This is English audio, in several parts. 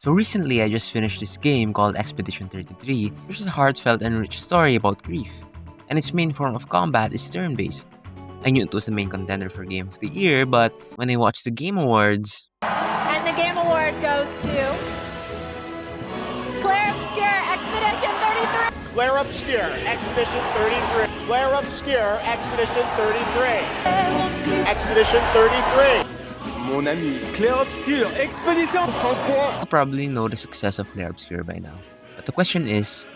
So recently, I just finished this game called Expedition 33, which is a heartfelt and rich story about grief. And its main form of combat is turn-based. I knew it was the main contender for Game of the Year, but when I watched the Game Awards, And the game award goes to Claire Obscure Expedition 33. Claire Obscure, Expedition 33. Claire Obscure, Expedition 33. Expedition 33. Mon ami, Claire Obscure, Expédition. you probably know the success of Clair Obscur by now. But the question is,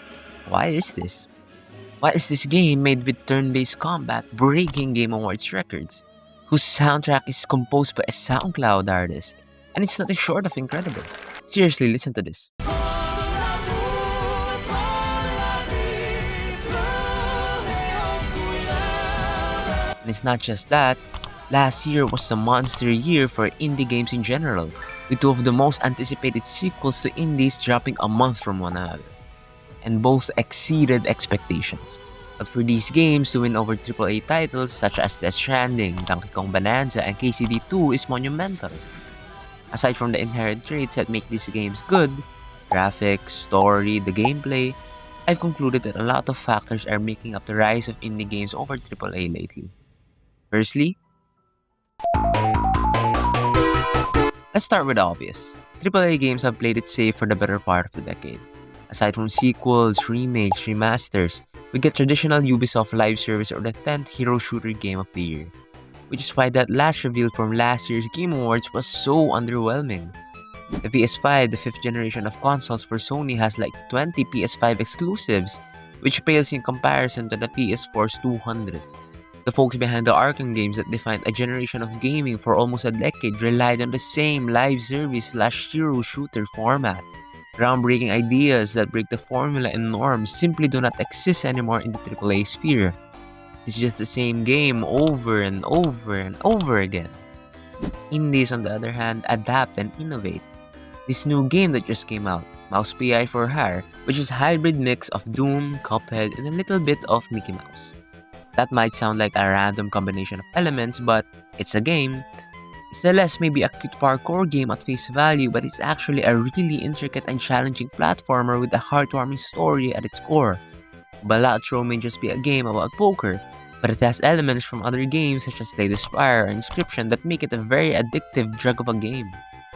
why is this? Why is this game made with turn-based combat breaking Game Awards records? Whose soundtrack is composed by a SoundCloud artist? And it's nothing short of incredible. Seriously, listen to this. And it's not just that. Last year was a monster year for indie games in general, with two of the most anticipated sequels to indies dropping a month from one another. And both exceeded expectations. But for these games to win over AAA titles such as Death Stranding, Donkey Kong Bonanza, and KCD2 is monumental. Aside from the inherent traits that make these games good, graphics, story, the gameplay, I've concluded that a lot of factors are making up the rise of indie games over AAA lately. Firstly, let's start with the obvious. AAA games have played it safe for the better part of the decade. Aside from sequels, remakes, remasters, we get traditional Ubisoft live service or the 10th hero shooter game of the year. Which is why that last reveal from last year's Game Awards was so underwhelming. The PS5, the 5th generation of consoles for Sony, has like 20 PS5 exclusives, which pales in comparison to the PS4's 200. The folks behind the Arkham games that defined a generation of gaming for almost a decade relied on the same live service/hero shooter format. Groundbreaking ideas that break the formula and norms simply do not exist anymore in the AAA sphere. It's just the same game over and over and over again. Indies, on the other hand, adapt and innovate. This new game that just came out, Mouse PI for Hire, which is a hybrid mix of Doom, Cuphead, and a little bit of Mickey Mouse. That might sound like a random combination of elements, but it's a game. Celeste may be a cute parkour game at face value, but it's actually a really intricate and challenging platformer with a heartwarming story at its core. Balatro may just be a game about poker, but it has elements from other games such as Slay the Spire and Inscription that make it a very addictive drug of a game.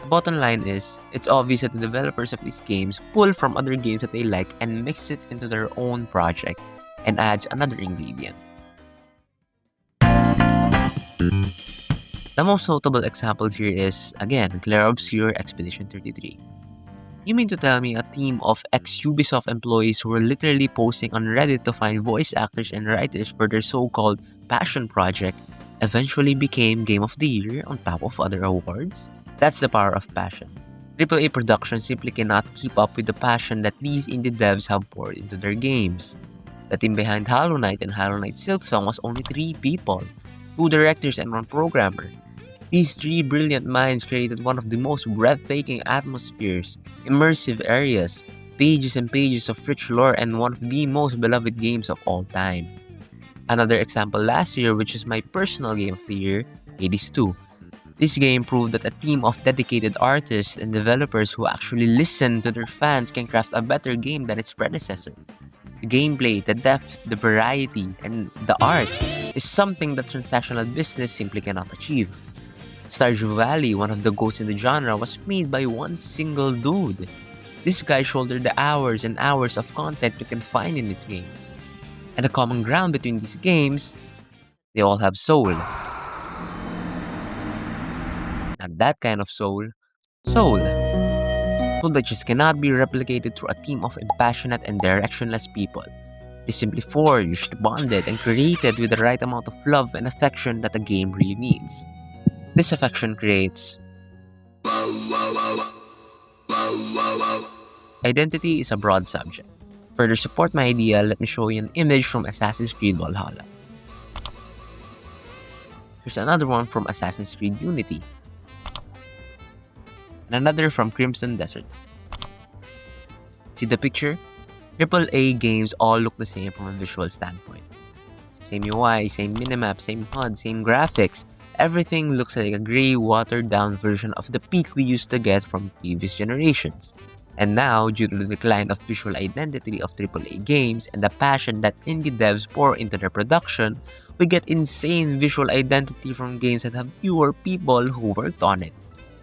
The bottom line is, it's obvious that the developers of these games pull from other games that they like and mix it into their own project, and adds another ingredient. The most notable example here is, again, Clair Obscure Expedition 33. You mean to tell me a team of ex-Ubisoft employees who were literally posting on Reddit to find voice actors and writers for their so-called passion project eventually became Game of the Year on top of other awards? That's the power of passion. AAA productions simply cannot keep up with the passion that these indie devs have poured into their games. The team behind Hollow Knight and Hollow Knight Silksong was only 3 people, 2 directors and 1 programmer. These 3 brilliant minds created one of the most breathtaking atmospheres, immersive areas, pages and pages of rich lore, and one of the most beloved games of all time. Another example last year, which is my personal game of the year, Hades 2. This game proved that a team of dedicated artists and developers who actually listen to their fans can craft a better game than its predecessor. The gameplay, the depth, the variety, and the art is something that transactional business simply cannot achieve. Stardew Valley, one of the GOATs in the genre, was made by one single dude. This guy shouldered the hours and hours of content you can find in this game. And the common ground between these games, they all have soul. Not that kind of soul. Soul. Soul that just cannot be replicated through a team of impassionate and directionless people. They simply forged, bonded, and created with the right amount of love and affection that a game really needs. This affection creates. Identity is a broad subject. To further support my idea, let me show you an image from Assassin's Creed Valhalla. Here's another one from Assassin's Creed Unity. And another from Crimson Desert. See the picture? AAA games all look the same from a visual standpoint. Same UI, same minimap, same HUD, same graphics. Everything looks like a gray, watered down version of the peak we used to get from previous generations. And now, due to the decline of visual identity of AAA games and the passion that indie devs pour into their production, we get insane visual identity from games that have fewer people who worked on it.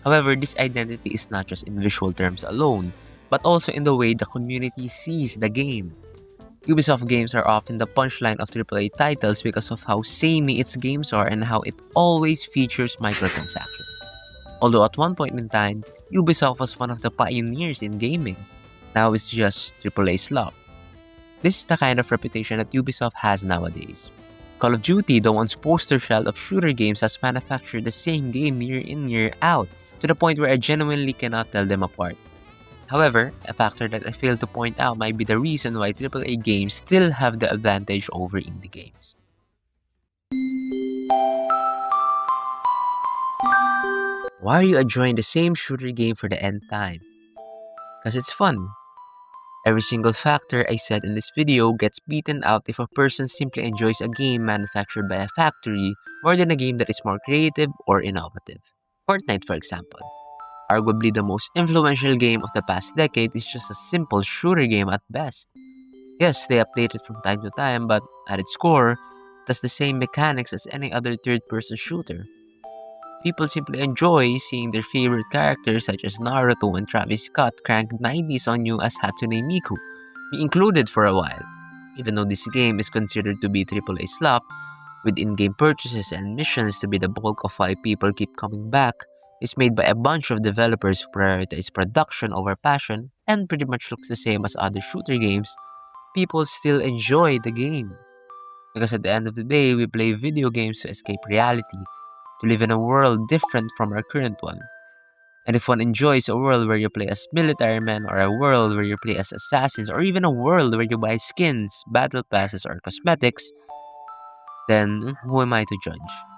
However, this identity is not just in visual terms alone, but also in the way the community sees the game. Ubisoft games are often the punchline of AAA titles because of how samey its games are and how it always features microtransactions. Although at one point in time, Ubisoft was one of the pioneers in gaming. Now it's just AAA Slop. This is the kind of reputation that Ubisoft has nowadays. Call of Duty, the once poster child of shooter games, has manufactured the same game year in year out, to the point where I genuinely cannot tell them apart. However, a factor that I failed to point out might be the reason why AAA games still have the advantage over indie games. Why are you enjoying the same shooter game for the nth time? Because it's fun. Every single factor I said in this video gets beaten out if a person simply enjoys a game manufactured by a factory more than a game that is more creative or innovative. Fortnite, for example. Arguably the most influential game of the past decade, is just a simple shooter game at best. Yes, they update it from time to time, but at its core, it has the same mechanics as any other third-person shooter. People simply enjoy seeing their favorite characters such as Naruto and Travis Scott crank 90s on you as Hatsune Miku, be included for a while. Even though this game is considered to be AAA slop, with in-game purchases and missions to be the bulk of why people keep coming back, is made by a bunch of developers who prioritize production over passion and pretty much looks the same as other shooter games, people still enjoy the game. Because at the end of the day, we play video games to escape reality, to live in a world different from our current one. And if one enjoys a world where you play as military men, or a world where you play as assassins, or even a world where you buy skins, battle passes, or cosmetics, then who am I to judge?